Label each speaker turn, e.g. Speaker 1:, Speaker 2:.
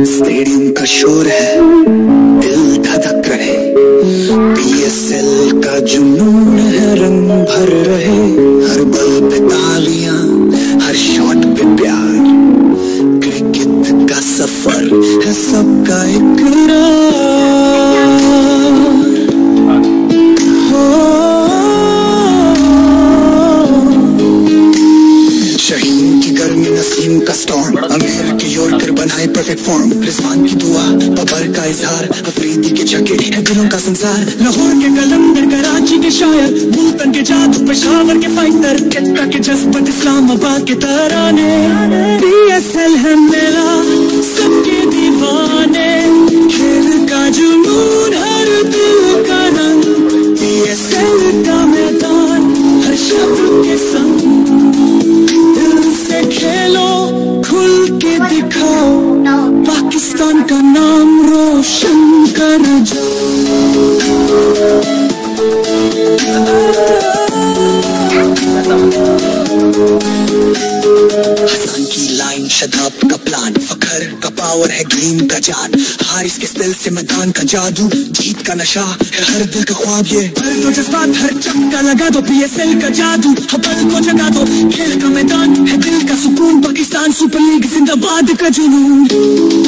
Speaker 1: Stadium का शोर है, दिल धड़क रहे, PSL का जुनून है, रंग भर रहे, हर बल पे तालियां, हर शॉट पे प्यार, क्रिकेट का सफर है सबका इकरार। शहीन की गर्मी, नसीम का स्टॉर्म, अमीर के यॉर्कर बनाए परफेक्ट फॉर्म, रिजवान की दुआ, बबर का इजहार, अफरीदी के छक्के है दिलों का संसार, लाहौर के कलंदर, कराची के शायर, मुल्तान के जादू, पेशावर के फाइटर, कट्टा के जज्बत, इस्लामाबाद के तराने, PSL है मेला सबके दीवाने, खेल का जुनून, हर दिल का रंग, PSL का मैदान, हर शब्द के संग, खेलो खुल के दिखाओ, पाकिस्तान का नाम रोशन कर हसन की लाइन, शदाब का प्लान, फखर का पावर है, ग्रीन का जान, हारिस के स्पेल से मैदान का जादू, जीत का नशा है हर दिल का ख्वाब, ये भर दो जज्बात, हर चक्का लगा दो, PSL का जादू, हबल को जगा दो, खेल का मैदान है दिल का सुकून, पाकिस्तान सुपर लीग जिंदाबाद का जुनून।